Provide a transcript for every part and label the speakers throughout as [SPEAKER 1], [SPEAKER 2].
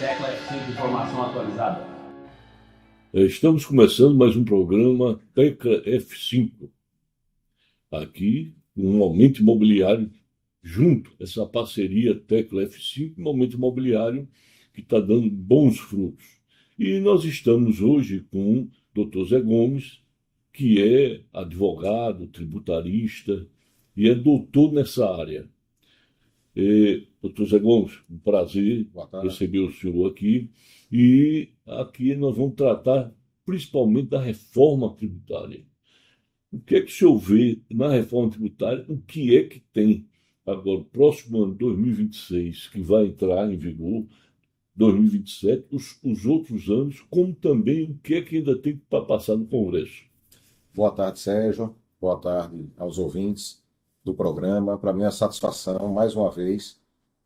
[SPEAKER 1] Tecla F5, informação atualizada.
[SPEAKER 2] Estamos começando mais um programa Tecla F5. Aqui, um Momento Imobiliário, junto, essa parceria Tecla F5 e Momento Imobiliário, que está dando bons frutos. E nós estamos hoje com o Dr. Zé Gomes, que é advogado, tributarista e é doutor nessa área. Doutor Zé Gomes, um prazer receber o senhor aqui. E aqui nós vamos tratar principalmente da reforma tributária. O que é que o senhor vê na reforma tributária? O que é que tem agora, próximo ano 2026, que vai entrar em vigor, 2027, os outros anos, como também o que é que ainda tem para passar no Congresso?
[SPEAKER 3] Boa tarde, Sérgio. Boa tarde aos ouvintes do programa. Para mim é uma satisfação, mais uma vez,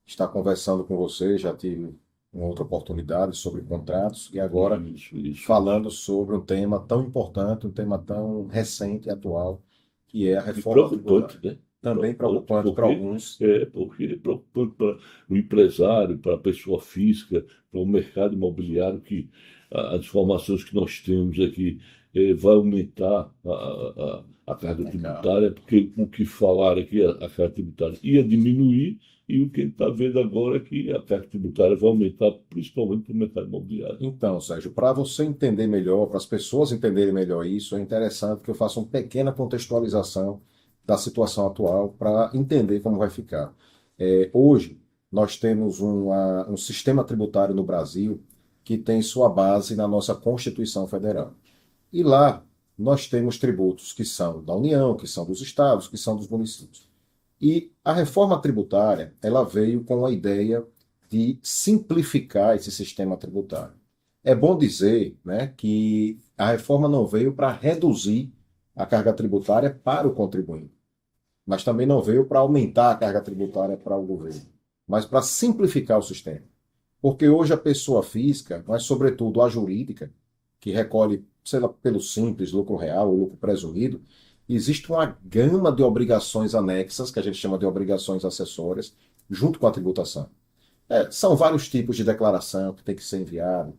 [SPEAKER 3] estar conversando com você. Já tive uma outra oportunidade sobre contratos e agora
[SPEAKER 2] Isso.
[SPEAKER 3] falando sobre um tema tão importante, um tema tão recente e atual, que é a
[SPEAKER 2] E
[SPEAKER 3] reforma
[SPEAKER 2] preocupante,
[SPEAKER 3] tributária.
[SPEAKER 2] né?
[SPEAKER 3] Também preocupante para alguns.
[SPEAKER 2] Porque é preocupante para o empresário, para a pessoa física, para o mercado imobiliário, que as informações que nós temos aqui vai aumentar a carga tributária, porque o que falaram aqui, a carga tributária ia diminuir, e o que a gente está vendo agora é que a carga tributária vai aumentar, principalmente para o mercado imobiliário.
[SPEAKER 3] Então, Sérgio, para você entender melhor, para as pessoas entenderem melhor isso, é interessante que eu faça uma pequena contextualização da situação atual para entender como vai ficar. Hoje, nós temos um sistema tributário no Brasil que tem sua base na nossa Constituição Federal. E lá nós temos tributos que são da União, que são dos estados, que são dos municípios. E a reforma tributária, ela veio com a ideia de simplificar esse sistema tributário. É bom dizer, né, que a reforma não veio para reduzir a carga tributária para o contribuinte, mas também não veio para aumentar a carga tributária para o governo, mas para simplificar o sistema. Porque hoje a pessoa física, mas sobretudo a jurídica, que recolhe, sei lá, pelo simples, lucro real ou lucro presumido, existe uma gama de obrigações anexas, que a gente chama de obrigações acessórias, junto com a tributação. São vários tipos de declaração que tem que ser enviado.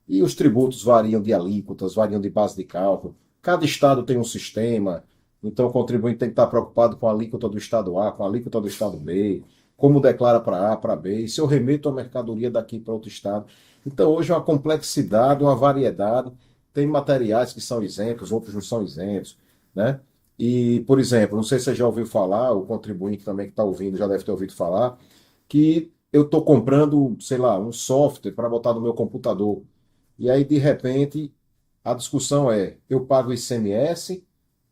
[SPEAKER 3] E os tributos variam de alíquotas, variam de base de cálculo. Cada estado tem um sistema, então o contribuinte tem que estar preocupado com a alíquota do estado A, com a alíquota do estado B, como declara para A, para B, e se eu remeto a mercadoria daqui para outro estado. Então hoje é uma complexidade, uma variedade. Tem materiais que são isentos, outros não são isentos, né? E, por exemplo, não sei se você já ouviu falar, o contribuinte também que está ouvindo já deve ter ouvido falar, que eu estou comprando, sei lá, um software para botar no meu computador. E aí, de repente, a discussão é, eu pago ICMS,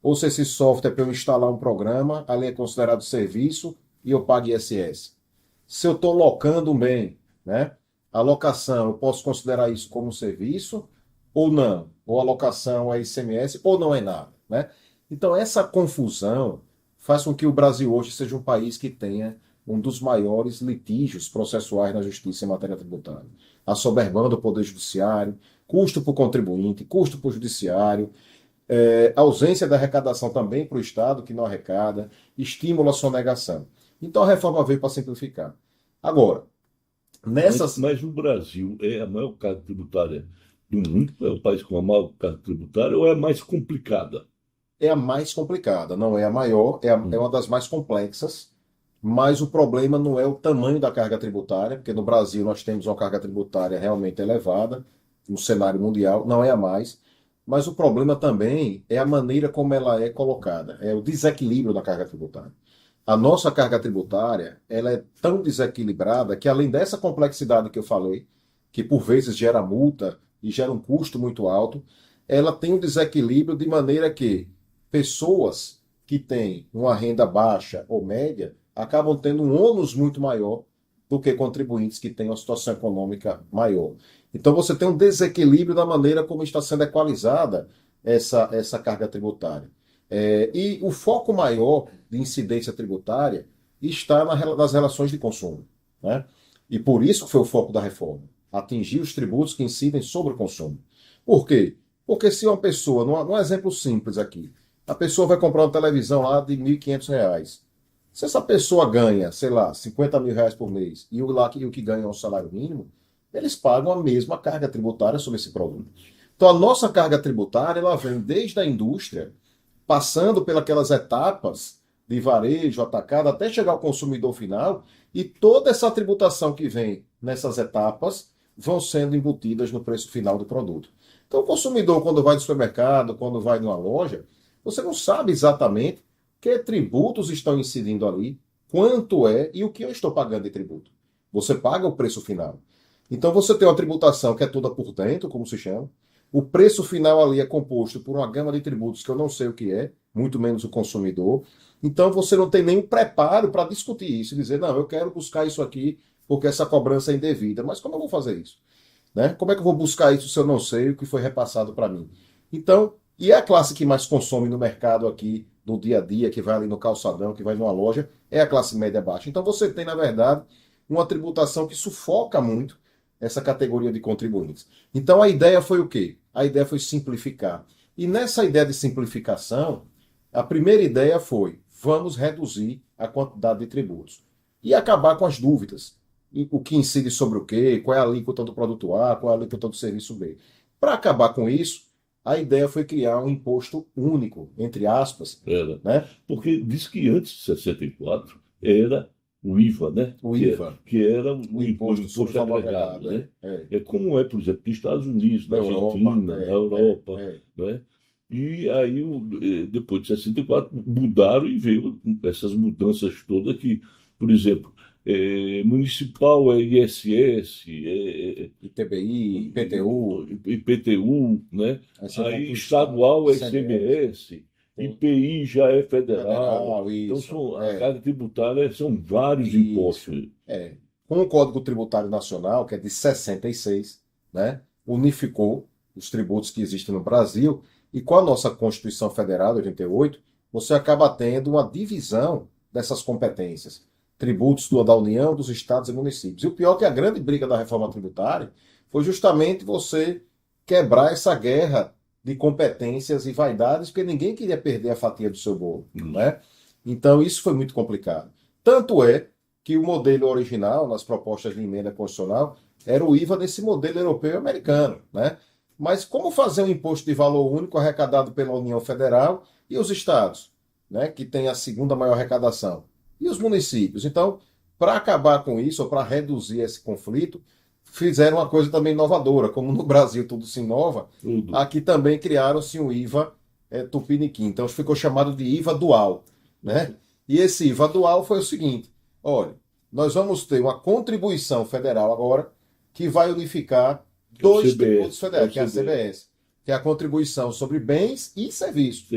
[SPEAKER 3] ou se esse software é para eu instalar um programa, ali é considerado serviço e eu pago ISS. Se eu estou locando um bem, né? A locação, eu posso considerar isso como um serviço ou não? Ou a locação é ICMS ou não é nada, né? Então, essa confusão faz com que o Brasil hoje seja um país que tenha um dos maiores litígios processuais na justiça em matéria tributária, assoberbando o Poder Judiciário, custo para o contribuinte, custo para o Judiciário, ausência da arrecadação também para o Estado, que não arrecada, estímulo à sonegação. Então a reforma veio para simplificar. Agora, nessas.
[SPEAKER 2] Mas o Brasil é a maior carga tributária do mundo? É o país com a maior carga tributária ou é a mais complicada?
[SPEAKER 3] É a mais complicada, não é a maior, é uma das mais complexas, mas o problema não é o tamanho da carga tributária, porque no Brasil nós temos uma carga tributária realmente elevada, no cenário mundial, não é a mais, mas o problema também é a maneira como ela é colocada, é o desequilíbrio da carga tributária. A nossa carga tributária, ela é tão desequilibrada que além dessa complexidade que eu falei, que por vezes gera multa e gera um custo muito alto, ela tem um desequilíbrio de maneira que pessoas que têm uma renda baixa ou média acabam tendo um ônus muito maior do que contribuintes que têm uma situação econômica maior. Então você tem um desequilíbrio na maneira como está sendo equalizada essa carga tributária. E o foco maior de incidência tributária está nas relações de consumo, né? E por isso que foi o foco da reforma, atingir os tributos que incidem sobre o consumo. Por quê? Porque se uma pessoa, num exemplo simples aqui, a pessoa vai comprar uma televisão lá de R$ 1.500. Se essa pessoa ganha, sei lá, R$ 50.000 por mês e o que ganha é um salário mínimo, eles pagam a mesma carga tributária sobre esse produto. Então, a nossa carga tributária, ela vem desde a indústria, passando pelas etapas de varejo, atacado, até chegar ao consumidor final, e toda essa tributação que vem nessas etapas vão sendo embutidas no preço final do produto. Então, o consumidor, quando vai no supermercado, quando vai numa loja, você não sabe exatamente que tributos estão incidindo ali, quanto é e o que eu estou pagando de tributo. Você paga o preço final. Então, você tem uma tributação que é toda por dentro, como se chama. O preço final ali é composto por uma gama de tributos que eu não sei o que é, muito menos o consumidor. Então, você não tem nenhum preparo para discutir isso e dizer, não, eu quero buscar isso aqui porque essa cobrança é indevida. Mas como eu vou fazer isso? Né? Como é que eu vou buscar isso se eu não sei o que foi repassado para mim? Então, e é a classe que mais consome no mercado aqui, no dia a dia, que vai ali no calçadão, que vai numa loja, é a classe média baixa. Então, você tem, na verdade, uma tributação que sufoca muito essa categoria de contribuintes. Então, a ideia foi o quê? A ideia foi simplificar. E nessa ideia de simplificação, a primeira ideia foi, vamos reduzir a quantidade de tributos e acabar com as dúvidas. O que incide sobre o quê? Qual é a alíquota do produto A? Qual é a alíquota do serviço B? Para acabar com isso, a ideia foi criar um imposto único, entre aspas.
[SPEAKER 2] Era.
[SPEAKER 3] Né?
[SPEAKER 2] Porque diz que antes de 64 era o IVA, né?
[SPEAKER 3] O IVA.
[SPEAKER 2] Que era
[SPEAKER 3] O imposto sobre valor agregado,
[SPEAKER 2] né?
[SPEAKER 3] É
[SPEAKER 2] como é, por exemplo, nos Estados Unidos, na Argentina, na Europa, né? E aí, depois de 64, mudaram e veio essas mudanças todas que, por exemplo, municipal é ISS,
[SPEAKER 3] ITBI, IPTU,
[SPEAKER 2] IPTU, né?
[SPEAKER 3] Aí
[SPEAKER 2] Aí estadual é
[SPEAKER 3] ICMS,
[SPEAKER 2] ICMS, IPI já é federal.
[SPEAKER 3] federal,
[SPEAKER 2] Então,
[SPEAKER 3] isso.
[SPEAKER 2] a carga tributária são vários
[SPEAKER 3] Isso.
[SPEAKER 2] impostos.
[SPEAKER 3] Com o Código Tributário Nacional, que é de 66, né, unificou os tributos que existem no Brasil, e com a nossa Constituição Federal de 88, você acaba tendo uma divisão dessas competências. Tributos da União, dos estados e municípios. E o pior é que a grande briga da reforma tributária foi justamente você quebrar essa guerra de competências e vaidades, porque ninguém queria perder a fatia do seu bolo, né? Então isso foi muito complicado. Tanto é que o modelo original, nas propostas de emenda constitucional, era o IVA desse modelo europeu e americano, né? Mas como fazer um imposto de valor único arrecadado pela União Federal e os estados, né, que tem a segunda maior arrecadação? E os municípios? Então, para acabar com isso, ou para reduzir esse conflito, fizeram uma coisa também inovadora. Como no Brasil tudo se inova, aqui também criaram-se um IVA tupiniquim. Então, ficou chamado de IVA dual, né? E esse IVA dual foi o seguinte: olha, nós vamos ter uma contribuição federal agora que vai unificar dois tributos federais, que é a CBS, que é a contribuição sobre bens e serviços.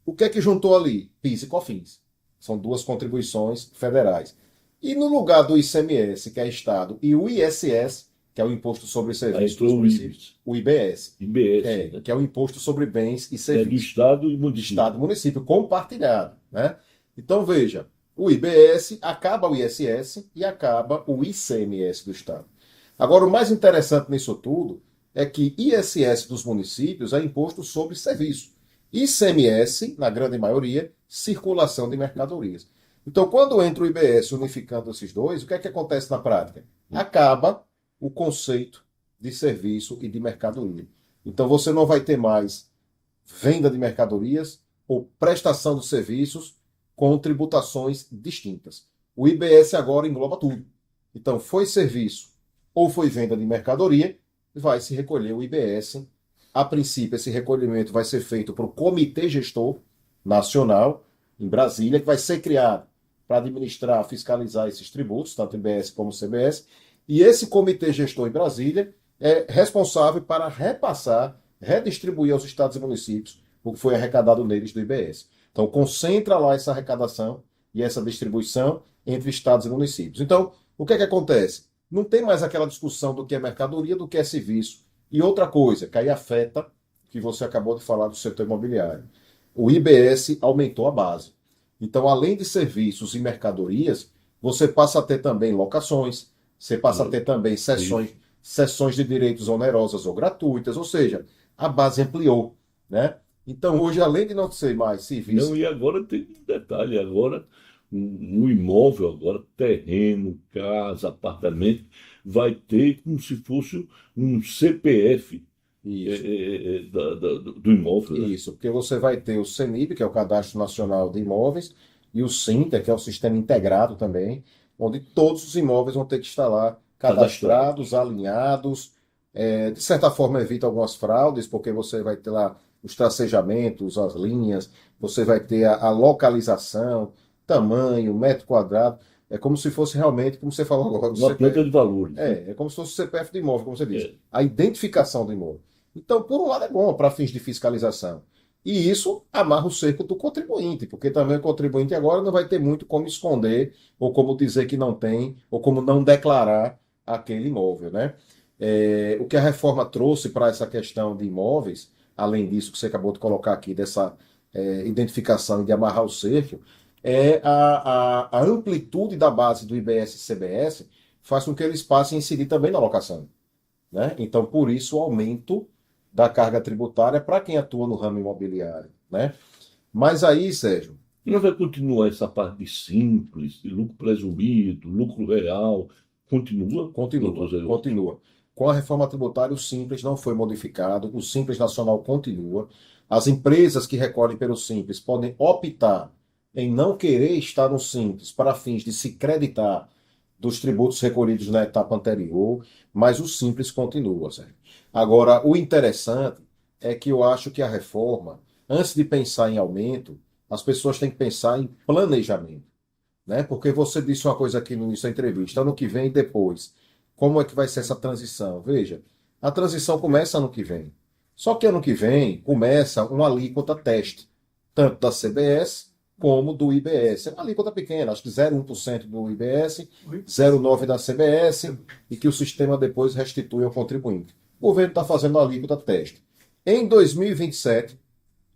[SPEAKER 3] O que é que juntou ali? PIS e COFINS. São duas contribuições federais. E no lugar do ICMS, que é Estado, e o ISS, que é o Imposto sobre Serviços dos Municípios, o IBS,
[SPEAKER 2] né?
[SPEAKER 3] que é o Imposto sobre Bens e Serviços.
[SPEAKER 2] É do Estado e município.
[SPEAKER 3] Estado e município, compartilhado. Né? Então, veja, o IBS acaba o ISS e acaba o ICMS do Estado. Agora, o mais interessante nisso tudo é que ISS dos municípios é imposto sobre serviço. ICMS, na grande maioria, circulação de mercadorias. Então, quando entra o IBS unificando esses dois, o que é que acontece na prática? Acaba o conceito de serviço e de mercadoria. Então, você não vai ter mais venda de mercadorias ou prestação de serviços com tributações distintas. O IBS agora engloba tudo. Então, foi serviço ou foi venda de mercadoria, vai se recolher o IBS. A princípio, esse recolhimento vai ser feito por um comitê gestor nacional em Brasília, que vai ser criado para administrar, fiscalizar esses tributos, tanto IBS como CBS. E esse comitê gestor em Brasília é responsável para repassar, redistribuir aos estados e municípios o que foi arrecadado neles do IBS. Então, concentra lá essa arrecadação e essa distribuição entre estados e municípios. Então, o que é que acontece? Não tem mais aquela discussão do que é mercadoria, do que é serviço. E outra coisa, que aí afeta, que você acabou de falar do setor imobiliário. O IBS aumentou a base. Então, além de serviços e mercadorias, você passa a ter também locações, você passa a ter também sessões de direitos onerosas ou gratuitas, ou seja, a base ampliou, né? Então, hoje, além de não ser mais serviço...
[SPEAKER 2] Não, e agora tem um detalhe, agora um imóvel, agora terreno, casa, apartamento, vai ter como se fosse um CPF
[SPEAKER 3] Isso.
[SPEAKER 2] do imóvel, né?
[SPEAKER 3] Isso, porque você vai ter o CENIP, que é o Cadastro Nacional de Imóveis, e o SINTER, que é o Sistema Integrado também, onde todos os imóveis vão ter que estar lá
[SPEAKER 2] Cadastrado.
[SPEAKER 3] cadastrados, alinhados. De certa forma, evita algumas fraudes, porque você vai ter lá os tracejamentos, as linhas, você vai ter a localização, tamanho, metro quadrado. É como se fosse realmente, como você falou agora, o
[SPEAKER 2] Uma planta
[SPEAKER 3] CPF.
[SPEAKER 2] de valores, né?
[SPEAKER 3] É como se fosse o CPF do imóvel, como você disse.
[SPEAKER 2] É.
[SPEAKER 3] A identificação do imóvel. Então, por um lado, é bom para fins de fiscalização. E isso amarra o cerco do contribuinte, porque também o contribuinte agora não vai ter muito como esconder, ou como dizer que não tem, ou como não declarar aquele imóvel, né? O que a reforma trouxe para essa questão de imóveis, além disso que você acabou de colocar aqui, dessa identificação e de amarrar o cerco, é a amplitude da base do IBS e CBS faz com que eles passem a incidir também na locação, né? Então, por isso, o aumento da carga tributária para quem atua no ramo imobiliário, né? Mas aí, Sérgio,
[SPEAKER 2] Não vai continuar essa parte de simples, de lucro presumido, lucro real. Continua, doutor
[SPEAKER 3] continua,
[SPEAKER 2] Zé?
[SPEAKER 3] continua. Com a reforma tributária, o Simples não foi modificado, o Simples Nacional continua. As empresas que recolhem pelo Simples podem optar em não querer estar no Simples para fins de se creditar dos tributos recolhidos na etapa anterior, mas o Simples continua, Sérgio. Agora, o interessante é que eu acho que a reforma, antes de pensar em aumento, as pessoas têm que pensar em planejamento, né? Porque você disse uma coisa aqui no início da entrevista, ano que vem e depois. Como é que vai ser essa transição? Veja, a transição começa ano que vem. Só que ano que vem começa uma alíquota teste, tanto da CBS como do IBS. É uma alíquota pequena, acho que 0,1% do IBS, 0,9% da CBS, e que o sistema depois restitui ao contribuinte. O governo está fazendo a alíquota teste. Em 2027,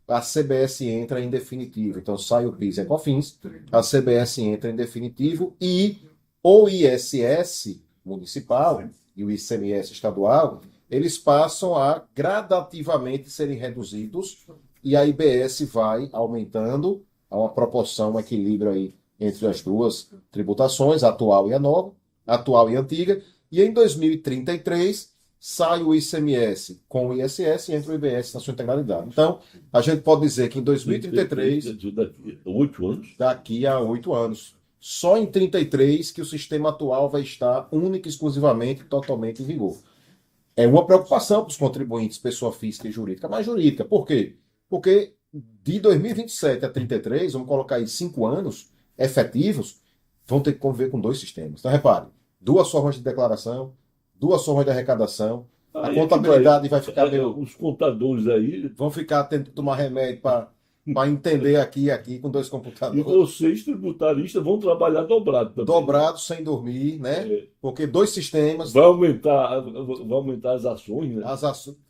[SPEAKER 3] a CBS entra em definitivo. Então sai o PIS e COFINS, a CBS entra em definitivo e o ISS municipal e o ICMS estadual, eles passam a gradativamente serem reduzidos e a IBS vai aumentando a uma proporção, um equilíbrio aí entre as duas tributações, a atual e a nova, a atual e a antiga, e em 2033 sai o ICMS com o ISS e entra o IBS na sua integralidade. Então, a gente pode dizer que em 2033,
[SPEAKER 2] Daqui a 8 anos.
[SPEAKER 3] daqui a 8 anos, só em 33 que o sistema atual vai estar única e exclusivamente, totalmente em vigor. É uma preocupação para os contribuintes, pessoa física e jurídica, mas jurídica. Por quê? Porque de 2027 a 33, vamos colocar aí 5 anos efetivos, vão ter que conviver com dois sistemas. Então, repare, duas formas de declaração, duas formas de arrecadação, a
[SPEAKER 2] Aí é que
[SPEAKER 3] contabilidade vai ficar meio...
[SPEAKER 2] os contadores aí,
[SPEAKER 3] Vão ficar tendo que tomar remédio para entender aqui e aqui com dois
[SPEAKER 2] e
[SPEAKER 3] computadores.
[SPEAKER 2] vocês, tributaristas, vão trabalhar dobrado também.
[SPEAKER 3] Dobrados sem dormir, né?
[SPEAKER 2] É.
[SPEAKER 3] Porque dois sistemas...
[SPEAKER 2] Vai aumentar as ações, né?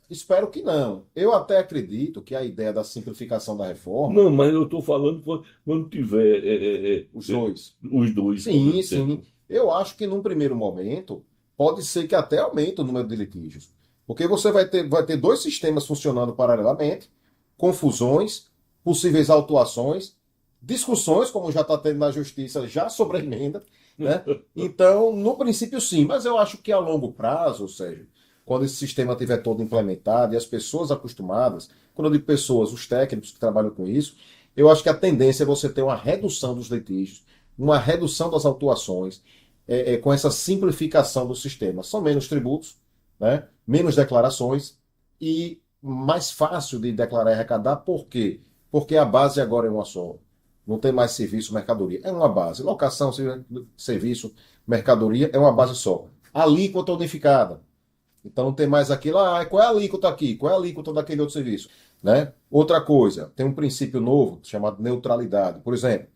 [SPEAKER 3] Espero que não. Eu até acredito que a ideia da simplificação da reforma,
[SPEAKER 2] Não, mas eu estou falando quando tiver
[SPEAKER 3] os dois.
[SPEAKER 2] os dois ao
[SPEAKER 3] Sim,
[SPEAKER 2] mesmo
[SPEAKER 3] sim.
[SPEAKER 2] tempo.
[SPEAKER 3] Eu acho que num primeiro momento pode ser que até aumente o número de litígios. Porque você vai ter dois sistemas funcionando paralelamente, confusões, possíveis autuações, discussões, como já está tendo na justiça, já sobre a emenda, né? Então, no princípio, sim, mas eu acho que a longo prazo, ou seja, quando esse sistema estiver todo implementado e as pessoas acostumadas, quando eu digo pessoas, os técnicos que trabalham com isso, eu acho que a tendência é você ter uma redução dos litígios, uma redução das autuações, com essa simplificação do sistema. São menos tributos, né? Menos declarações e mais fácil de declarar e arrecadar. Por quê? Porque a base agora é uma só. Não tem mais serviço, mercadoria. É uma base. Locação, serviço, mercadoria é uma base só. Alíquota unificada. Então não tem mais aquilo, qual é a alíquota aqui? Qual é a alíquota daquele outro serviço? Né? Outra coisa, tem um princípio novo chamado neutralidade. Por exemplo,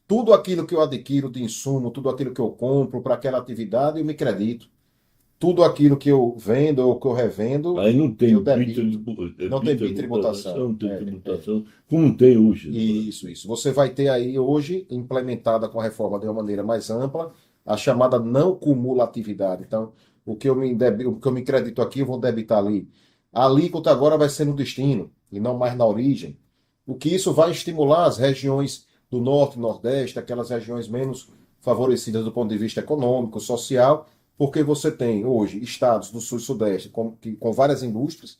[SPEAKER 3] tudo aquilo que eu adquiro de insumo, tudo aquilo que eu compro para aquela atividade, eu me credito. Tudo aquilo que eu vendo ou que eu revendo,
[SPEAKER 2] Aí não tem
[SPEAKER 3] eu debito. Não tem bitributação.
[SPEAKER 2] Não tem tributação, como tem hoje.
[SPEAKER 3] Isso. Você vai ter aí hoje, implementada com a reforma de uma maneira mais ampla, a chamada não cumulatividade. Então, o que eu me credito aqui, eu vou debitar ali. A alíquota agora vai ser no destino e não mais na origem. O que isso vai estimular as regiões do Norte e Nordeste, aquelas regiões menos favorecidas do ponto de vista econômico, social, Porque você tem hoje estados do Sul e Sudeste com várias indústrias,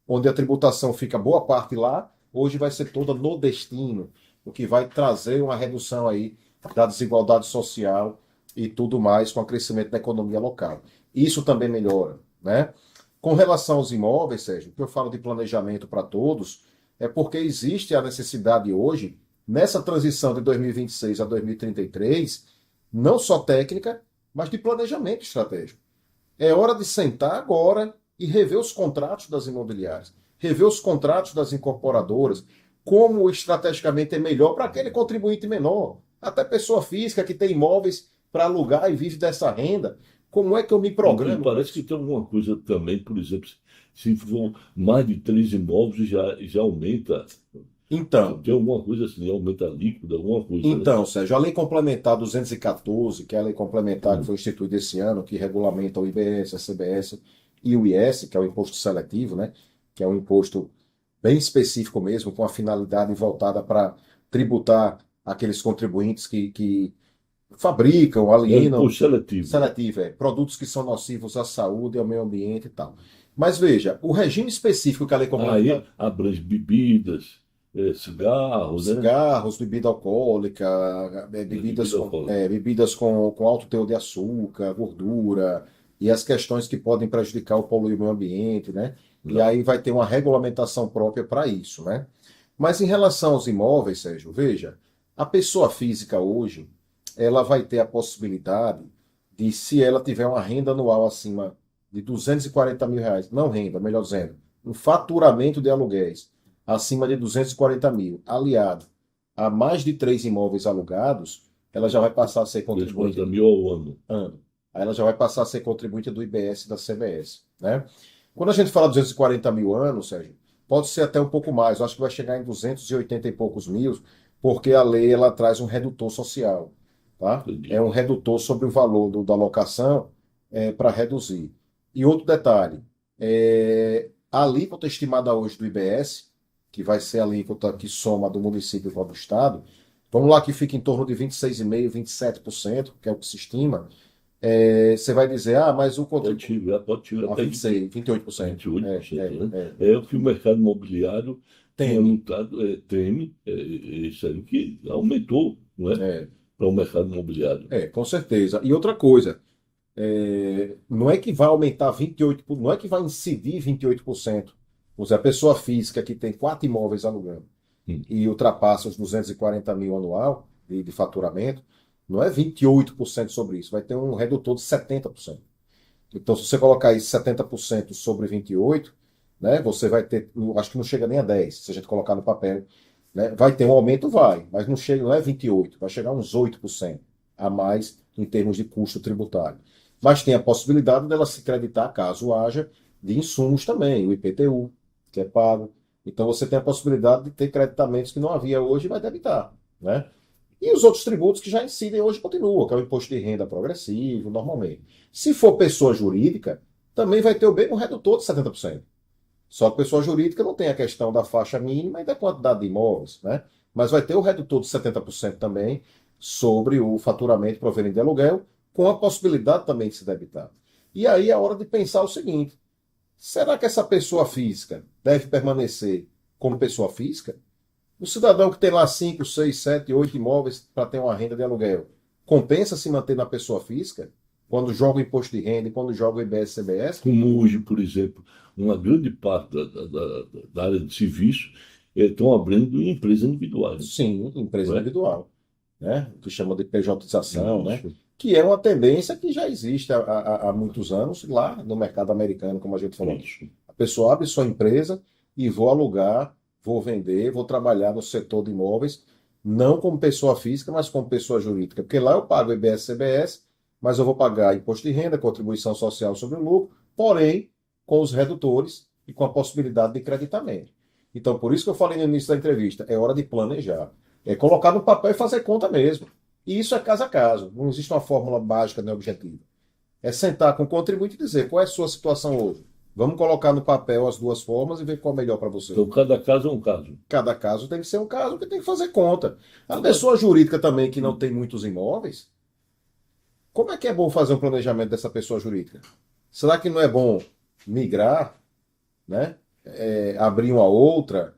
[SPEAKER 3] onde a tributação fica boa parte lá, hoje vai ser toda no destino, o que vai trazer uma redução aí da desigualdade social e tudo mais com o crescimento da economia local. Isso também melhora, né? Com relação aos imóveis, Sérgio, o que eu falo de planejamento para todos é porque existe a necessidade hoje, nessa transição de 2026 a 2033, não só técnica, mas de planejamento estratégico. É hora de sentar agora e rever os contratos das imobiliárias, rever os contratos das incorporadoras, como estrategicamente é melhor para aquele contribuinte menor, até pessoa física que tem imóveis para alugar e vive dessa renda. Como é que eu me programo?
[SPEAKER 2] Parece que tem alguma coisa também, por exemplo, se for mais de 3 imóveis, já aumenta.
[SPEAKER 3] Então,
[SPEAKER 2] Tem alguma coisa assim, aumenta a líquida, alguma coisa.
[SPEAKER 3] Então, Sérgio, a Lei Complementar 214, que é a lei complementar que foi instituída esse ano, que regulamenta o IBS, a CBS e o IS, que é o imposto seletivo, né? Que é um imposto bem específico mesmo, com a finalidade voltada para tributar aqueles contribuintes que fabricam,
[SPEAKER 2] É
[SPEAKER 3] alienam.
[SPEAKER 2] imposto seletivo.
[SPEAKER 3] Seletivo, produtos que são nocivos à saúde, ao meio ambiente e tal. Mas veja, o regime específico que a lei complementar.
[SPEAKER 2] Aí abrange bebidas, cigarros, né?
[SPEAKER 3] Cigarros, bebida alcoólica, bebidas com alto teor de açúcar, gordura, e as questões que podem prejudicar ou poluir o meio ambiente, né? E aí vai ter uma regulamentação própria para isso, né? Mas em relação aos imóveis, Sérgio, veja, a pessoa física hoje, ela vai ter a possibilidade de, se ela tiver uma renda anual acima de 240 mil reais, não renda, melhor dizendo, um faturamento de aluguéis acima de 240 mil, aliado a mais de 3 imóveis alugados, ela já vai passar a ser contribuinte
[SPEAKER 2] 240 mil ao ano.
[SPEAKER 3] Aí ela já vai passar a ser contribuinte do IBS e da CBS, né? Quando a gente fala 240 mil anos, Sérgio, pode ser até um pouco mais, eu acho que vai chegar em 280 e poucos mil, porque a lei ela traz um redutor social, tá?
[SPEAKER 2] Entendi.
[SPEAKER 3] É um redutor sobre o valor da locação para reduzir. E outro detalhe, a alíquota estimada hoje do IBS, que vai ser a alíquota que soma do município com a do estado, vamos lá que fica em torno de 26,5%, 27%, que é o que se estima. Você vai dizer, mas o contribuinte...
[SPEAKER 2] Pode tirar até
[SPEAKER 3] 26, 28%.
[SPEAKER 2] 28%, né? É o que o mercado imobiliário tem aumentado, teme, isso aí que aumentou, não é? Para o mercado imobiliário.
[SPEAKER 3] Com certeza. E outra coisa, não é que vai aumentar 28%, não é que vai incidir 28%. Ou seja, a pessoa física que tem 4 imóveis alugando e ultrapassa os 240 mil anual de faturamento, não é 28% sobre isso, vai ter um redutor de 70%. Então, se você colocar isso 70% sobre 28%, né, você vai ter, acho que não chega nem a 10%, se a gente colocar no papel. Né, vai ter um aumento, mas não chega, não é 28%, vai chegar a uns 8% a mais em termos de custo tributário. Mas tem a possibilidade dela se creditar, caso haja, de insumos também, o IPTU, que é pago. Então você tem a possibilidade de ter creditamentos que não havia hoje e vai debitar, né? E os outros tributos que já incidem hoje continuam, que é o imposto de renda progressivo, normalmente. Se for pessoa jurídica, também vai ter o mesmo redutor de 70%. Só que pessoa jurídica não tem a questão da faixa mínima e da quantidade de imóveis, né? Mas vai ter o redutor de 70% também sobre o faturamento proveniente de aluguel, com a possibilidade também de se debitar. E aí é hora de pensar o seguinte: será que essa pessoa física deve permanecer como pessoa física? O cidadão que tem lá 5, 6, 7, 8 imóveis para ter uma renda de aluguel, compensa se manter na pessoa física? Quando joga o imposto de renda e quando joga o IBS-CBS?
[SPEAKER 2] Como hoje, por exemplo, uma grande parte da área de serviço estão abrindo em empresas individuais.
[SPEAKER 3] Sim, empresa individual, né? O que chama de pejotização, né? Que é uma tendência que já existe há muitos anos lá no mercado americano, como a gente falou. A pessoa abre sua empresa e vou alugar, vou vender, vou trabalhar no setor de imóveis, não como pessoa física, mas como pessoa jurídica. Porque lá eu pago IBS-CBS, mas eu vou pagar imposto de renda, contribuição social sobre o lucro, porém com os redutores e com a possibilidade de creditamento. Então, por isso que eu falei no início da entrevista, é hora de planejar. É colocar no papel e fazer conta mesmo. E isso é caso a caso. Não existe uma fórmula mágica nem objetiva. É sentar com o contribuinte e dizer qual é a sua situação hoje. Vamos colocar no papel as duas formas e ver qual é melhor para você.
[SPEAKER 2] Então, cada caso é um caso.
[SPEAKER 3] Cada caso tem que ser um caso que tem que fazer conta. A pessoa jurídica também que não tem muitos imóveis, Como é que é bom fazer um planejamento dessa pessoa jurídica? Será que não é bom migrar, né? Abrir uma outra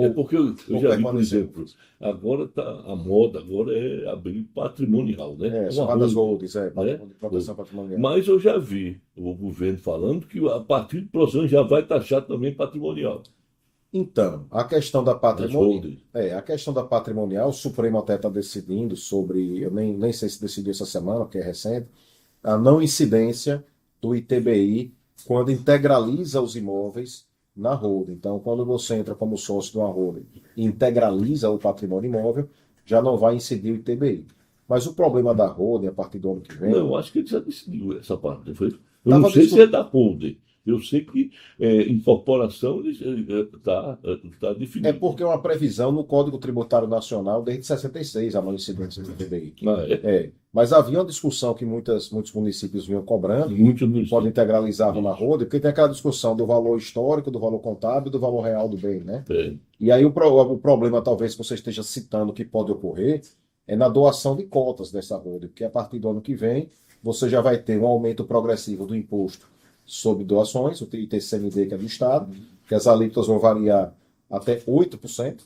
[SPEAKER 2] É
[SPEAKER 3] ou,
[SPEAKER 2] porque eu
[SPEAKER 3] ou
[SPEAKER 2] já vi, por
[SPEAKER 3] permanecer?
[SPEAKER 2] exemplo, agora tá, a moda agora é abrir patrimonial, né? É uma
[SPEAKER 3] Chamadas
[SPEAKER 2] holding,
[SPEAKER 3] holdings,
[SPEAKER 2] né?
[SPEAKER 3] proteção patrimonial.
[SPEAKER 2] Mas eu já vi o governo falando que a partir do próximo ano já vai taxar também patrimonial,
[SPEAKER 3] Então, a questão da
[SPEAKER 2] nas
[SPEAKER 3] patrimonial,
[SPEAKER 2] holdings.
[SPEAKER 3] a questão da patrimonial, o Supremo até está decidindo sobre, eu nem sei se decidiu essa semana, porque é recente, a não incidência do ITBI quando integraliza os imóveis na holding. Então, quando você entra como sócio de uma holding e integraliza o patrimônio imóvel, já não vai incidir o ITBI. Mas o problema da holding, a partir do ano que
[SPEAKER 2] Não,
[SPEAKER 3] vem,
[SPEAKER 2] eu acho que ele já decidiu essa parte. Eu não
[SPEAKER 3] estava
[SPEAKER 2] sei se é da holding. Eu sei que incorporação está
[SPEAKER 3] é
[SPEAKER 2] definido.
[SPEAKER 3] porque é uma previsão no Código Tributário Nacional desde 66, a não incidência do ITBI.
[SPEAKER 2] Ah, é.
[SPEAKER 3] Mas havia uma discussão que muitos municípios vinham cobrando,
[SPEAKER 2] Muito
[SPEAKER 3] que podem integralizar na
[SPEAKER 2] Isso.
[SPEAKER 3] holding, porque tem aquela discussão do valor histórico, do valor contábil e do valor real do bem, né?
[SPEAKER 2] É.
[SPEAKER 3] E aí o problema, talvez, que você esteja citando que pode ocorrer, é na doação de cotas dessa holding, porque a partir do ano que vem você já vai ter um aumento progressivo do imposto sobre doações, o ITCMD, que é do Estado, que as alíquotas vão variar até 8%,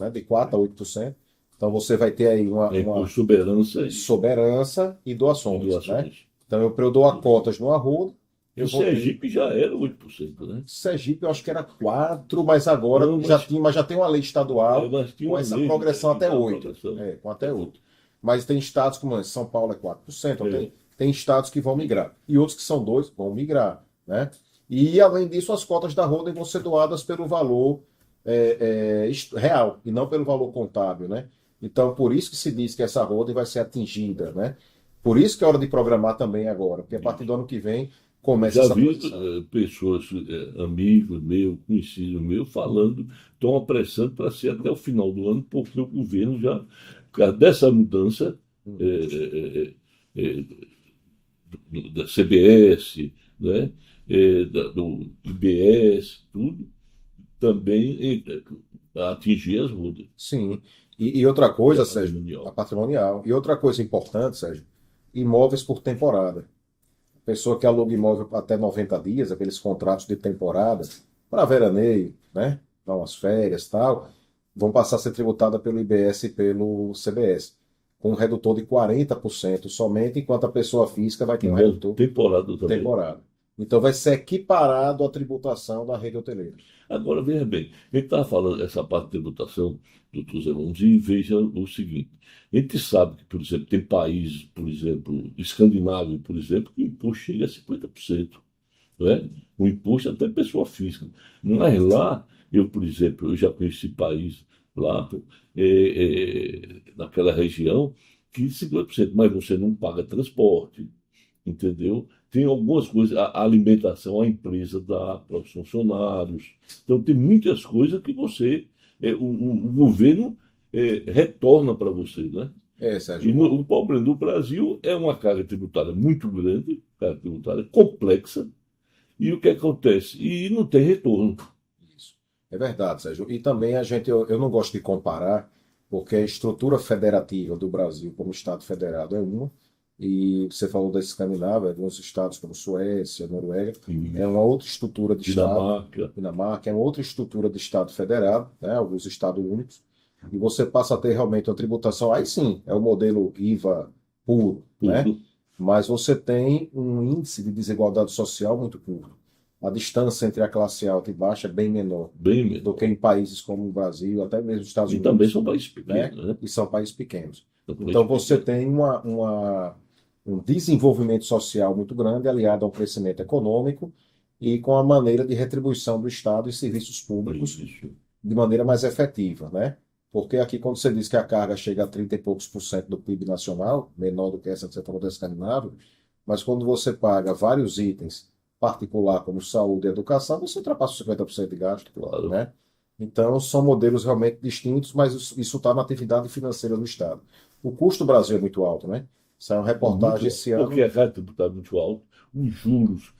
[SPEAKER 3] né, de 4% a 8%. Então você vai ter aí uma
[SPEAKER 2] Por soberança
[SPEAKER 3] soberança e
[SPEAKER 2] e
[SPEAKER 3] doações, né?
[SPEAKER 2] doações.
[SPEAKER 3] Então, para eu doar cotas no Arruda,
[SPEAKER 2] E
[SPEAKER 3] eu
[SPEAKER 2] o
[SPEAKER 3] vou ter.
[SPEAKER 2] Sergipe já era 8%, né?
[SPEAKER 3] Sergipe, eu acho que era 4, mas agora
[SPEAKER 2] Não,
[SPEAKER 3] mas já tem uma lei estadual
[SPEAKER 2] mas tinha
[SPEAKER 3] com
[SPEAKER 2] uma
[SPEAKER 3] essa
[SPEAKER 2] lei
[SPEAKER 3] progressão até
[SPEAKER 2] da
[SPEAKER 3] 8.
[SPEAKER 2] progressão.
[SPEAKER 3] Com até 8. Mas tem estados como São Paulo é 4%, então
[SPEAKER 2] É.
[SPEAKER 3] tem estados que vão migrar. E outros que são 2 vão migrar, né? E, além disso, as cotas da holding vão ser doadas pelo valor real, e não pelo valor contábil, né? Então, por isso que se diz que essa holding vai ser atingida, né? Por isso que é hora de programar também agora, porque a partir do ano que vem começa
[SPEAKER 2] Já
[SPEAKER 3] essa
[SPEAKER 2] vi
[SPEAKER 3] transição.
[SPEAKER 2] pessoas, amigos meus, conhecidos meus, falando, estão apressando para ser até o final do ano, porque o governo já, por causa dessa mudança da CBS, né, do IBS, tudo, também atingir as mudas.
[SPEAKER 3] Sim. E outra
[SPEAKER 2] E a
[SPEAKER 3] coisa, Sérgio, a
[SPEAKER 2] patrimonial.
[SPEAKER 3] patrimonial. E outra coisa importante, Sérgio, imóveis por temporada. Pessoa que aluga imóvel até 90 dias, aqueles contratos de temporada, para veraneio, né? Dar umas férias e tal, vão passar a ser tributada pelo IBS e pelo CBS, com um redutor de 40% somente, enquanto a pessoa física vai ter um redutor
[SPEAKER 2] Temporada também.
[SPEAKER 3] temporada. Então vai ser equiparado à tributação da rede hoteleira.
[SPEAKER 2] Agora, veja bem, a gente estava falando dessa parte de tributação, doutor Zé Ramos, e veja o seguinte: a gente sabe que, por exemplo, tem países, por exemplo, escandinavo, por exemplo, que o imposto chega a 50%, não é? O imposto até pessoa física. Mas lá, eu, por exemplo, eu já conheci país lá, naquela região, que 50%, mas você não paga transporte, entendeu? Tem algumas coisas, a alimentação, a empresa dá para os funcionários. Então, tem muitas coisas que você, o governo retorna para você, né? E
[SPEAKER 3] Sérgio.
[SPEAKER 2] o problema do Brasil é uma carga tributária muito grande, carga tributária complexa, e o que acontece? E não tem retorno.
[SPEAKER 3] Isso. É verdade, Sérgio. E também eu não gosto de comparar, porque a estrutura federativa do Brasil como Estado federado é uma, e você falou da Escandinávia, alguns estados como Suécia, Noruega, é uma outra estrutura de Estado. Dinamarca é uma outra estrutura de Estado federado, né? Alguns estados únicos, e você passa a ter realmente uma tributação, aí sim, é o modelo IVA puro, né?
[SPEAKER 2] Tudo
[SPEAKER 3] Mas você tem um índice de desigualdade social muito curto. A distância entre a classe alta e baixa é bem menor
[SPEAKER 2] bem
[SPEAKER 3] do
[SPEAKER 2] menor.
[SPEAKER 3] que em países como o Brasil, até mesmo os Estados
[SPEAKER 2] E
[SPEAKER 3] Unidos,
[SPEAKER 2] também são países
[SPEAKER 3] né?
[SPEAKER 2] pequenos, né?
[SPEAKER 3] E são países pequenos.
[SPEAKER 2] São países
[SPEAKER 3] Então você
[SPEAKER 2] pequenos.
[SPEAKER 3] tem um desenvolvimento social muito grande, aliado a um crescimento econômico e com a maneira de retribuição do Estado e serviços públicos
[SPEAKER 2] Isso.
[SPEAKER 3] de maneira mais efetiva, né? Porque aqui, quando você diz que a carga chega a 30 e poucos por cento do PIB nacional, menor do que essa que você falou da Escandinávia, mas quando você paga vários itens particular, como saúde e educação, você ultrapassa os 50% de gasto,
[SPEAKER 2] Claro.
[SPEAKER 3] né? Então, são modelos realmente distintos, mas isso está na atividade financeira do Estado. O custo do Brasil é muito alto, né? Saiu uma reportagem esse ano.
[SPEAKER 2] Porque a carga tributária é muito alta, os juros.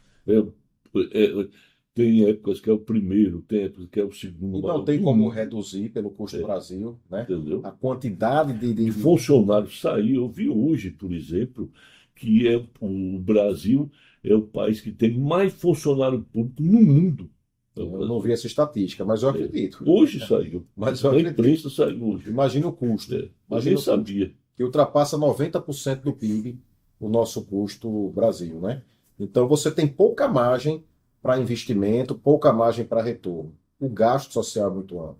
[SPEAKER 2] Tem épocas que é o primeiro, tem épocas que é o segundo.
[SPEAKER 3] E não tem como reduzir pelo custo do Brasil, né?
[SPEAKER 2] Entendeu?
[SPEAKER 3] A quantidade
[SPEAKER 2] De funcionários sair. Eu vi hoje, por exemplo, que o Brasil é o país que tem mais funcionário público no mundo.
[SPEAKER 3] Eu não vi essa estatística, mas eu acredito.
[SPEAKER 2] Hoje saiu.
[SPEAKER 3] Mas eu
[SPEAKER 2] A
[SPEAKER 3] acredito.
[SPEAKER 2] imprensa saiu hoje.
[SPEAKER 3] Imagina o custo.
[SPEAKER 2] Ninguém
[SPEAKER 3] Imagina o custo.
[SPEAKER 2] sabia.
[SPEAKER 3] Que ultrapassa 90% do PIB, o nosso custo Brasil, né? Então você tem pouca margem para investimento, pouca margem para retorno. O gasto social é muito alto.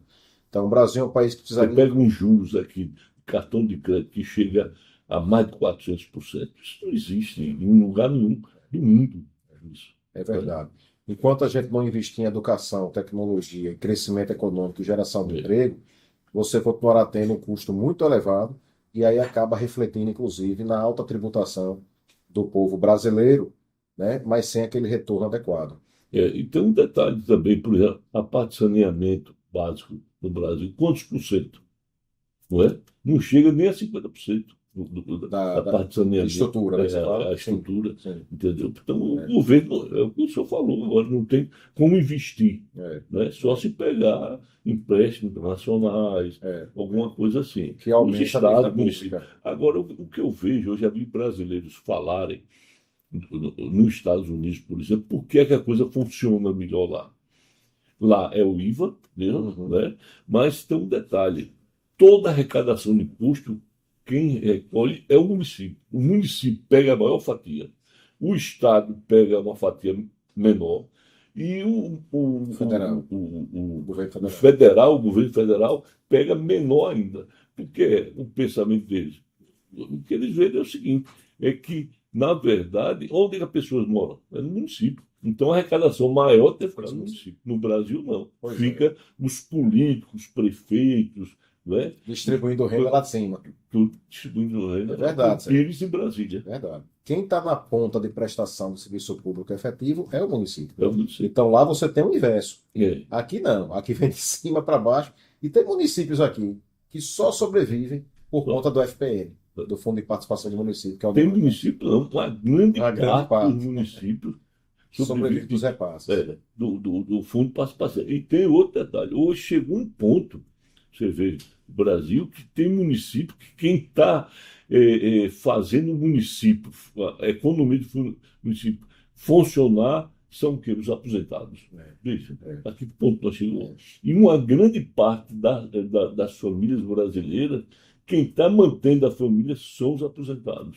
[SPEAKER 3] Então o Brasil é um país que
[SPEAKER 2] Você
[SPEAKER 3] precisaria...
[SPEAKER 2] pega uns juros aqui, cartão de crédito, que chega a mais de 400%. Isso não existe em lugar nenhum do mundo. Isso.
[SPEAKER 3] É verdade. Enquanto a gente não investir em educação, tecnologia, em crescimento econômico e geração de emprego, você continuará tendo um custo muito elevado e aí acaba refletindo, inclusive, na alta tributação do povo brasileiro, né? Mas sem aquele retorno adequado.
[SPEAKER 2] E tem um detalhe também, por exemplo, a parte de saneamento básico no Brasil, quantos por cento? Não é? Não chega nem a 50% da parte de saneamento.
[SPEAKER 3] Estrutura, né, que você fala?
[SPEAKER 2] A estrutura,
[SPEAKER 3] Sim.
[SPEAKER 2] entendeu? Então, o governo, é o que o senhor falou, agora não tem como investir, né? Só se pegar empréstimos internacionais, alguma coisa assim.
[SPEAKER 3] Que aumenta
[SPEAKER 2] Os estados,
[SPEAKER 3] a dívida
[SPEAKER 2] municípios.
[SPEAKER 3] pública.
[SPEAKER 2] Agora, o que eu vejo, eu já vi brasileiros falarem nos Estados Unidos, por exemplo, por que é que a coisa funciona melhor lá. Lá é o IVA mesmo, né? Mas tem um detalhe: toda arrecadação de custo, quem recolhe é o município. O município pega a maior fatia, o Estado pega uma fatia menor, e
[SPEAKER 3] Federal.
[SPEAKER 2] o
[SPEAKER 3] Governo federal.
[SPEAKER 2] federal, o governo federal, pega menor ainda. Porque o pensamento deles, o que eles veem é o seguinte: é que, na verdade, onde as pessoas moram? É no município. Então a arrecadação maior tem que ficar no município. No Brasil, não.
[SPEAKER 3] Pois
[SPEAKER 2] Fica os políticos, prefeitos, né?
[SPEAKER 3] Distribuindo renda lá de cima.
[SPEAKER 2] Tudo distribuindo renda.
[SPEAKER 3] É verdade,
[SPEAKER 2] Eles em Brasília.
[SPEAKER 3] Verdade. Quem está na ponta de prestação de serviço público efetivo é o município.
[SPEAKER 2] É o município.
[SPEAKER 3] Então lá você tem o inverso.
[SPEAKER 2] É.
[SPEAKER 3] Aqui não. Aqui vem de cima para baixo. E tem municípios aqui que só sobrevivem por conta do FPM, do Fundo de Participação de Município. Que é o
[SPEAKER 2] Tem município, não, uma grande parte
[SPEAKER 3] parte.
[SPEAKER 2] dos municípios
[SPEAKER 3] sobrevive dos repasses.
[SPEAKER 2] do Fundo de Participação. E tem outro detalhe: hoje chegou um ponto, você vê, no Brasil, que tem município que quem está fazendo o município, a economia do município funcionar, são o quê? Os aposentados. Veja, a que ponto nós chegamos. E uma grande parte das famílias brasileiras, quem está mantendo a família são os aposentados.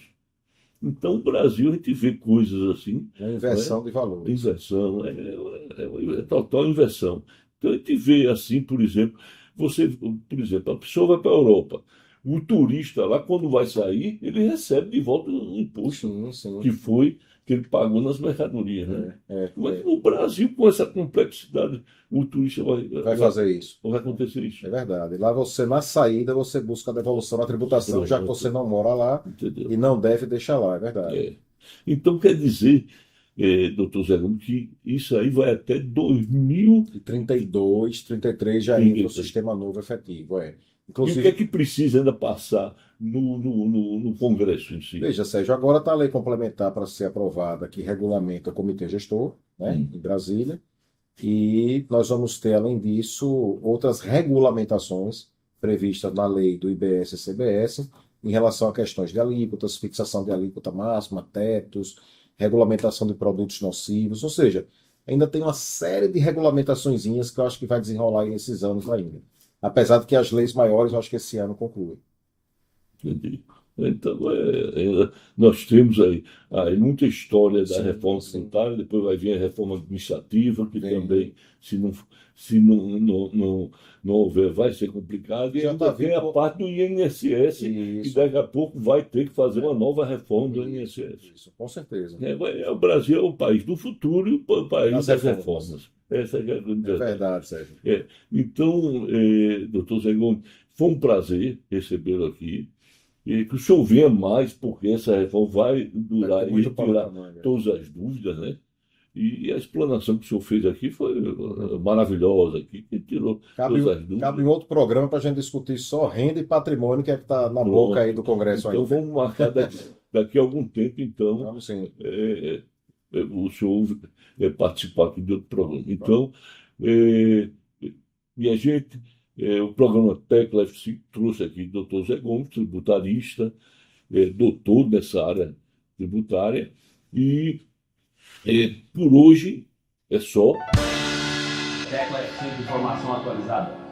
[SPEAKER 2] Então, o Brasil, a gente vê coisas assim.
[SPEAKER 3] Uma inversão de valores.
[SPEAKER 2] Inversão, é total inversão. Então, a gente vê assim, por exemplo, a pessoa vai para a Europa. O turista lá, quando vai sair, ele recebe de volta um imposto
[SPEAKER 3] Sim.
[SPEAKER 2] que ele pagou nas mercadorias, né? Mas
[SPEAKER 3] É.
[SPEAKER 2] no Brasil, com essa complexidade, o turista
[SPEAKER 3] Vai fazer isso.
[SPEAKER 2] vai acontecer isso.
[SPEAKER 3] É verdade. Lá você, na saída, você busca a devolução da tributação, já que você não mora lá
[SPEAKER 2] Entendeu?
[SPEAKER 3] e não deve deixar lá. É verdade.
[SPEAKER 2] É. Então, quer dizer, doutor Zé Gomes, que isso aí vai até 2000.
[SPEAKER 3] E 32, 33 já
[SPEAKER 2] 33.
[SPEAKER 3] entra o sistema novo efetivo.
[SPEAKER 2] E o que é
[SPEAKER 3] Inclusive,
[SPEAKER 2] que precisa ainda passar no Congresso em si?
[SPEAKER 3] veja, Sérgio, agora está a lei complementar para ser aprovada que regulamenta o comitê gestor, né, em Brasília, e nós vamos ter, além disso, outras regulamentações previstas na lei do IBS e CBS em relação a questões de alíquotas, fixação de alíquota máxima, tetos, regulamentação de produtos nocivos, ou seja, ainda tem uma série de regulamentaçõezinhas que eu acho que vai desenrolar aí nesses anos ainda. Apesar de que as leis maiores, eu acho que esse ano concluem.
[SPEAKER 2] Entendi. Então, nós temos aí muita história da
[SPEAKER 3] Sim,
[SPEAKER 2] reforma
[SPEAKER 3] sim.
[SPEAKER 2] tributária, depois vai vir a reforma administrativa, que
[SPEAKER 3] Vem.
[SPEAKER 2] também, se não houver, vai ser complicado. E
[SPEAKER 3] Já
[SPEAKER 2] ainda
[SPEAKER 3] tá
[SPEAKER 2] vem
[SPEAKER 3] vindo-
[SPEAKER 2] a parte do INSS, que
[SPEAKER 3] Isso,
[SPEAKER 2] daqui a pouco vai ter que fazer uma nova reforma do INSS.
[SPEAKER 3] isso, com certeza.
[SPEAKER 2] O Brasil é o país do futuro e o país
[SPEAKER 3] Das
[SPEAKER 2] das
[SPEAKER 3] reformas.
[SPEAKER 2] reformas. Essa é a grande
[SPEAKER 3] É
[SPEAKER 2] verdade.
[SPEAKER 3] verdade, Sérgio.
[SPEAKER 2] Então, doutor Zé Gomes, foi um prazer recebê-lo aqui. E que o senhor venha mais, porque essa reforma vai durar
[SPEAKER 3] Vai ter
[SPEAKER 2] e
[SPEAKER 3] muito pano
[SPEAKER 2] tirar
[SPEAKER 3] pra manga.
[SPEAKER 2] todas as dúvidas, né? E a explanação que o senhor fez aqui foi maravilhosa, que tirou
[SPEAKER 3] Cabe,
[SPEAKER 2] todas as dúvidas.
[SPEAKER 3] cabe um outro programa para a gente discutir só renda e patrimônio, que é que está na
[SPEAKER 2] Pronto.
[SPEAKER 3] boca aí do Congresso
[SPEAKER 2] Então,
[SPEAKER 3] ainda.
[SPEAKER 2] vamos marcar daqui a algum tempo, então,
[SPEAKER 3] Vamos sim.
[SPEAKER 2] o senhor participar aqui do outro programa. Então, minha gente, o programa Tecla F5 trouxe aqui o doutor Zé Gomes, tributarista, doutor nessa área tributária. E por hoje é só.
[SPEAKER 1] Tecla F5, informação atualizada.